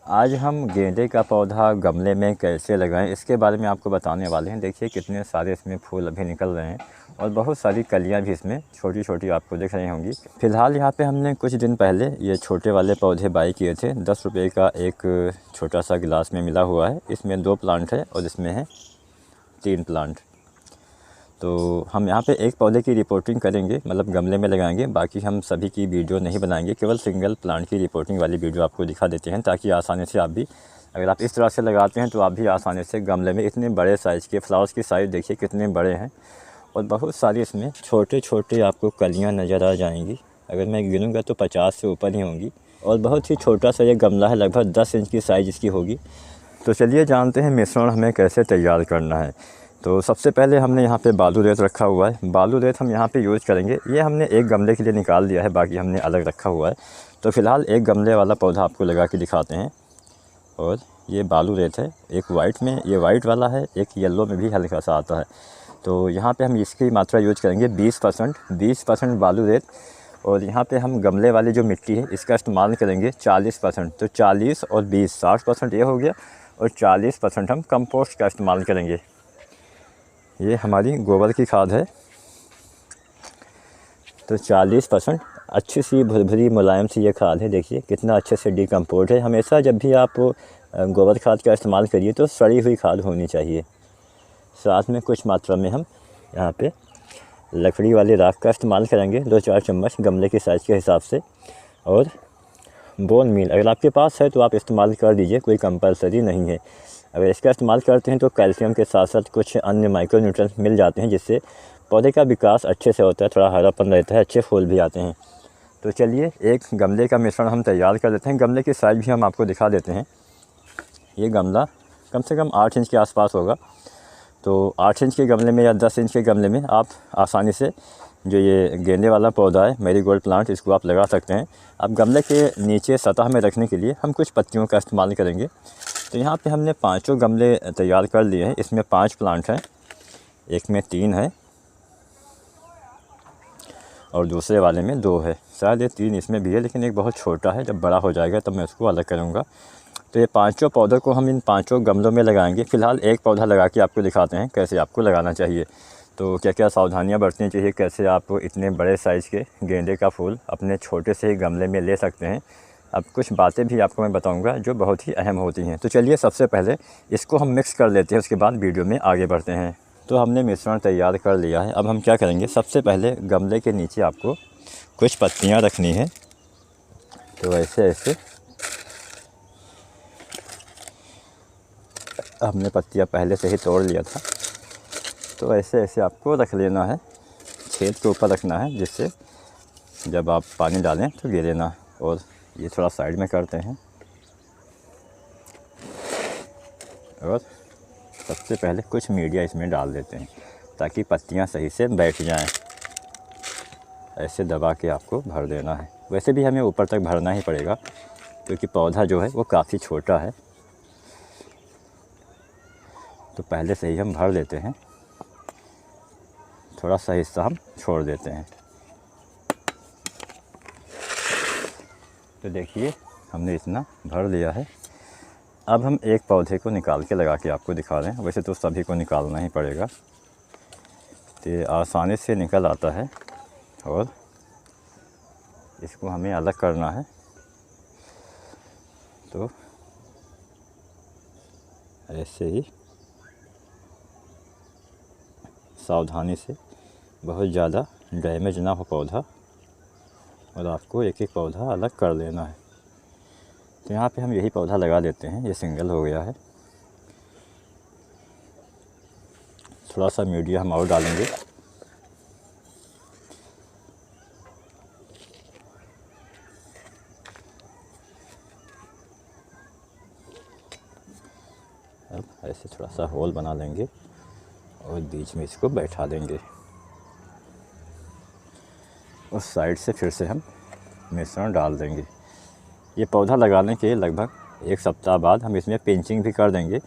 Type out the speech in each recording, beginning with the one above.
आज हम गेंदे का पौधा गमले में कैसे लगाएं इसके बारे में आपको बताने वाले हैं। देखिए कितने सारे इसमें फूल अभी निकल रहे हैं और बहुत सारी कलियां भी इसमें छोटी छोटी आपको दिख रही होंगी। फ़िलहाल यहाँ पे हमने कुछ दिन पहले ये छोटे वाले पौधे बाई किए थे। 10 रुपये का एक छोटा सा गिलास में मिला हुआ है। इसमें 2 प्लांट है और इसमें है 3 प्लांट। तो हम यहाँ पे एक पौधे की रिपोर्टिंग करेंगे, मतलब गमले में लगाएंगे। बाकी हम सभी की वीडियो नहीं बनाएंगे, केवल सिंगल प्लांट की रिपोर्टिंग वाली वीडियो आपको दिखा देते हैं, ताकि आसानी से आप भी, अगर आप इस तरह से लगाते हैं तो आप भी आसानी से गमले में, इतने बड़े साइज़ के फ्लावर्स की साइज़ देखिए कितने बड़े हैं और बहुत सारी इसमें छोटे छोटे आपको कलियाँ नज़र आ जाएंगी। अगर मैं गिनूँगा तो 50 से ऊपर ही होंगी और बहुत ही छोटा सा ये गमला है, लगभग 10 इंच की साइज़ इसकी होगी। तो चलिए जानते हैं मिश्रण हमें कैसे तैयार करना है। तो सबसे पहले हमने यहाँ पे बालू रेत रखा हुआ है। बालू रेत हम यहाँ पे यूज़ करेंगे। ये हमने एक गमले के लिए निकाल दिया है, बाकी हमने अलग रखा हुआ है। तो फ़िलहाल एक गमले वाला पौधा आपको लगा के दिखाते हैं। और ये बालू रेत है, एक वाइट में, ये वाइट वाला है, एक येलो में भी हल्का सा आता है। तो यहाँ पे हम इसकी मात्रा यूज़ करेंगे 20% बालू रेत। और यहाँ पे हम गमले वाली जो मिट्टी है इसका इस्तेमाल करेंगे 40%। तो 40 और 20 60% ये हो गया और 40% हम कंपोस्ट का इस्तेमाल करेंगे। ये हमारी गोबर की खाद है। तो 40% अच्छी सी भुरभुरी मुलायम सी ये खाद है। देखिए कितना अच्छे से डिकम्पोज है। हमेशा जब भी आप गोबर खाद का इस्तेमाल करिए तो सड़ी हुई खाद होनी चाहिए। साथ में कुछ मात्रा में हम यहाँ पे लकड़ी वाली राख का इस्तेमाल करेंगे, 2-4 चम्मच गमले के साइज़ के हिसाब से। और बोन मील अगर आपके पास है तो आप इस्तेमाल कर दीजिए, कोई कंपलसरी नहीं है। अगर इसका इस्तेमाल करते हैं तो कैल्शियम के साथ साथ कुछ अन्य माइक्रो न्यूट्रिएंट्स मिल जाते हैं, जिससे पौधे का विकास अच्छे से होता है, थोड़ा हरापन रहता है, अच्छे फूल भी आते हैं। तो चलिए एक गमले का मिश्रण हम तैयार कर लेते हैं। गमले की साइज़ भी हम आपको दिखा देते हैं। ये गमला कम से कम 8 इंच के आसपास होगा। तो 8 इंच के गमले में या 10 इंच के गमले में आप आसानी से जो ये गेंदे वाला पौधा है, मैरीगोल्ड प्लांट, इसको आप लगा सकते हैं। अब गमले के नीचे सतह में रखने के लिए हम कुछ पत्तियों का इस्तेमाल करेंगे। तो यहाँ पे हमने 5 गमले तैयार कर लिए हैं। इसमें 5 प्लांट हैं, एक में 3 है और दूसरे वाले में 2 है। शायद ये 3 इसमें भी है, लेकिन एक बहुत छोटा है। जब बड़ा हो जाएगा तब मैं उसको अलग करूँगा। तो ये 5 पौधों को हम इन 5 गमलों में लगाएंगे। फ़िलहाल एक पौधा लगा के आपको दिखाते हैं कैसे आपको लगाना चाहिए। तो क्या क्या सावधानियाँ बरतनी चाहिए, कैसे आप इतने बड़े साइज़ के गेंदे का फूल अपने छोटे से ही गमले में ले सकते हैं। अब कुछ बातें भी आपको मैं बताऊंगा जो बहुत ही अहम होती हैं। तो चलिए सबसे पहले इसको हम मिक्स कर लेते हैं, उसके बाद वीडियो में आगे बढ़ते हैं। तो हमने मिश्रण तैयार कर लिया है। अब हम क्या करेंगे, सबसे पहले गमले के नीचे आपको कुछ पत्तियां रखनी है। तो ऐसे ऐसे हमने पत्तियां पहले से ही तोड़ लिया था। तो ऐसे ऐसे आपको रख लेना है, छेद के ऊपर रखना है, जिससे जब आप पानी डालें तो गिरे ना। और ये थोड़ा साइड में करते हैं। और सबसे पहले कुछ मीडिया इसमें डाल देते हैं ताकि पत्तियां सही से बैठ जाएं। ऐसे दबा के आपको भर देना है। वैसे भी हमें ऊपर तक भरना ही पड़ेगा क्योंकि पौधा जो है वो काफ़ी छोटा है। तो पहले से ही हम भर देते हैं, थोड़ा सा हिस्सा हम छोड़ देते हैं। तो देखिए हमने इतना भर लिया है। अब हम एक पौधे को निकाल के लगा के आपको दिखा रहे हैं। वैसे तो सभी को निकालना ही पड़ेगा, तो ये आसानी से निकल आता है और इसको हमें अलग करना है। तो ऐसे ही सावधानी से, बहुत ज़्यादा डैमेज ना हो पौधा, और आपको एक एक पौधा अलग कर लेना है। तो यहाँ पे हम यही पौधा लगा देते हैं, ये सिंगल हो गया है। थोड़ा सा मीडिया हम और डालेंगे। अब ऐसे थोड़ा सा होल बना लेंगे और बीच में इसको बैठा देंगे। और साइड से फिर से हम मिश्रण डाल देंगे। ये पौधा लगाने के लगभग 1 सप्ताह बाद हम इसमें पिंचिंग भी कर देंगे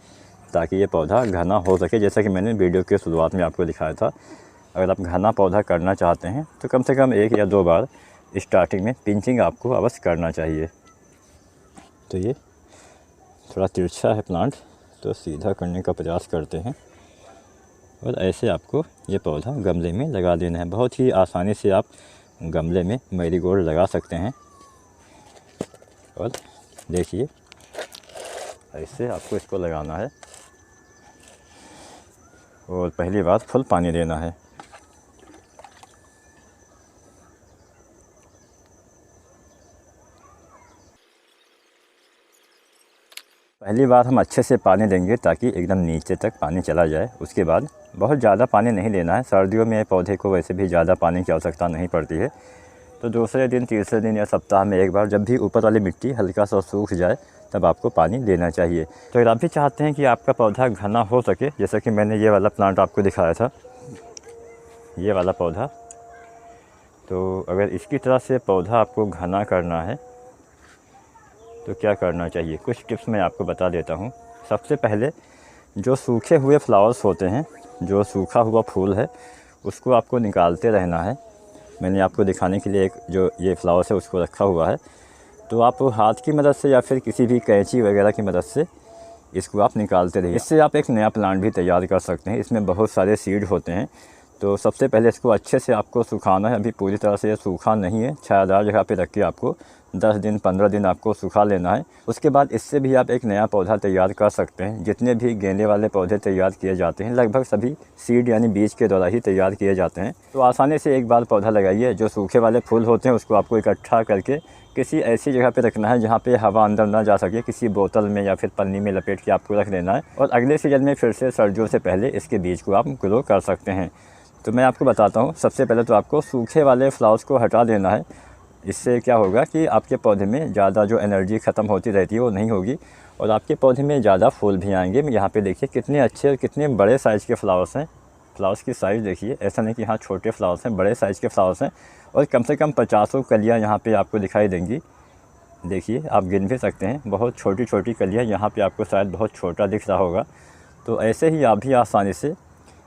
ताकि ये पौधा घना हो सके। जैसा कि मैंने वीडियो के शुरुआत में आपको दिखाया था, अगर आप घना पौधा करना चाहते हैं तो कम से कम 1 या 2 बार स्टार्टिंग में पिंचिंग आपको अवश्य करना चाहिए। तो ये थोड़ा तिरछा है प्लांट, तो सीधा करने का प्रयास करते हैं और ऐसे आपको ये पौधा गमले में लगा देना है। बहुत ही आसानी से आप गमले में मैरीगोल्ड लगा सकते हैं। और देखिए ऐसे आपको इसको लगाना है और पहली बात फुल पानी देना है। पहली बार हम अच्छे से पानी देंगे ताकि एकदम नीचे तक पानी चला जाए। उसके बाद बहुत ज़्यादा पानी नहीं देना है। सर्दियों में पौधे को वैसे भी ज़्यादा पानी की आवश्यकता नहीं पड़ती है, तो दूसरे दिन, तीसरे दिन या सप्ताह में एक बार जब भी ऊपर वाली मिट्टी हल्का सा सूख जाए तब आपको पानी देना चाहिए। तो अगर आप भी चाहते हैं कि आपका पौधा घना हो सके, जैसा कि मैंने ये वाला प्लांट आपको दिखाया था, ये वाला पौधा, तो अगर इसकी तरह से पौधा आपको घना करना है तो क्या करना चाहिए, कुछ टिप्स मैं आपको बता देता हूँ। सबसे पहले जो सूखे हुए फ्लावर्स होते हैं, जो सूखा हुआ फूल है, उसको आपको निकालते रहना है। मैंने आपको दिखाने के लिए एक जो ये फ्लावर्स है उसको रखा हुआ है, तो आप हाथ की मदद से या फिर किसी भी कैंची वगैरह की मदद से इसको आप निकालते रहिए। इससे आप एक नया प्लांट भी तैयार कर सकते हैं। इसमें बहुत सारे सीड होते हैं। तो सबसे पहले इसको अच्छे से आपको सुखाना है। अभी पूरी तरह से ये सूखा नहीं है, छायादार जगह पे रख के आपको 10 दिन 15 दिन आपको सुखा लेना है। उसके बाद इससे भी आप एक नया पौधा तैयार कर सकते हैं। जितने भी गेंदे वाले पौधे तैयार किए जाते हैं लगभग सभी सीड यानी बीज के द्वारा ही तैयार किए जाते हैं। तो आसानी से एक बार पौधा लगाइए। जो सूखे वाले फूल होते हैं उसको आपको इकट्ठा करके किसी ऐसी जगह पे रखना है जहाँ पे हवा अंदर ना जा सके। किसी बोतल में या फिर पन्नी में लपेट के आपको रख देना है और अगले सीजन में फिर से सर्दियों से पहले इसके बीज को आप ग्रो कर सकते हैं। तो मैं आपको बताता हूँ। सबसे पहले तो आपको सूखे वाले फ्लावर्स को हटा देना है। इससे क्या होगा कि आपके पौधे में ज़्यादा जो एनर्जी ख़त्म होती रहती है वो नहीं होगी और आपके पौधे में ज़्यादा फूल भी आएंगे। यहाँ पे देखिए कितने अच्छे और कितने बड़े साइज़ के फ्लावर्स हैं। फ्लावर्स की साइज़ देखिए, ऐसा नहीं कि हाँ छोटे फ्लावर्स हैं, बड़े साइज़ के फ्लावर्स हैं और कम से कम 50 कलियाँ यहाँ पे आपको दिखाई देंगी। देखिए आप गिन भी सकते हैं, बहुत छोटी छोटी कलियाँ। यहाँ पे आपको शायद बहुत छोटा दिख रहा होगा। तो ऐसे ही आप भी आसानी से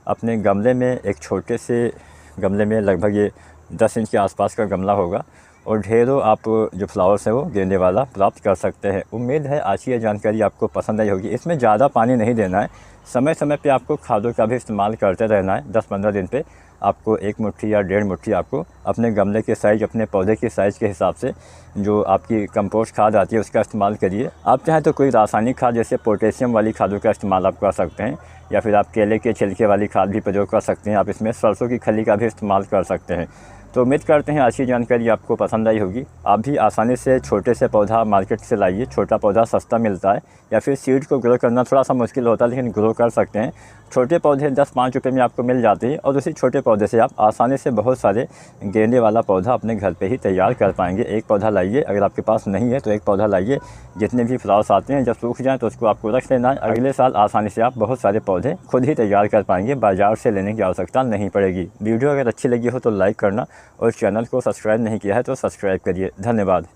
अपने गमले में, एक छोटे से गमले में, लगभग ये 10 इंच के आसपास का गमला होगा और ढेरों आप जो फ्लावर्स है वो गेंदे वाला प्राप्त कर सकते हैं। उम्मीद है आज की ये जानकारी आपको पसंद आई होगी। इसमें ज़्यादा पानी नहीं देना है। समय समय पे आपको खादों का भी इस्तेमाल करते रहना है। 10-15 दिन पे आपको 1 मुट्ठी या 1.5 मुट्ठी आपको अपने गमले के साइज़, अपने पौधे के साइज़ के हिसाब से जो आपकी कंपोस्ट खाद आती है उसका इस्तेमाल करिए। आप चाहें तो कोई रासायनिक खाद जैसे पोटेशियम वाली खादों का इस्तेमाल आप कर सकते हैं या फिर आप केले के छिलके वाली खाद भी प्रयोग कर सकते हैं। आप इसमें सरसों की खली का भी इस्तेमाल कर सकते हैं। तो उम्मीद करते हैं आज की जानकारी आपको पसंद आई होगी। आप भी आसानी से छोटे से पौधा मार्केट से लाइए। छोटा पौधा सस्ता मिलता है या फिर सीड को ग्रो करना थोड़ा सा मुश्किल होता है, लेकिन ग्रो कर सकते हैं। छोटे पौधे 10-5 रुपये में आपको मिल जाते हैं और उसी छोटे पौधे से आप आसानी से बहुत सारे गेंदे वाला पौधा अपने घर पे ही तैयार कर पाएंगे। एक पौधा लाइए, अगर आपके पास नहीं है तो एक पौधा लाइए। जितने भी फ्लावर्स आते हैं जब सूख जाएँ तो उसको आपको रख लेना है। अगले साल आसानी से आप बहुत सारे पौधे खुद ही तैयार कर पाएंगे, बाज़ार से लेने की आवश्यकता नहीं पड़ेगी। वीडियो अगर अच्छी लगी हो तो लाइक करना और चैनल को सब्सक्राइब नहीं किया है तो सब्सक्राइब करिए। धन्यवाद।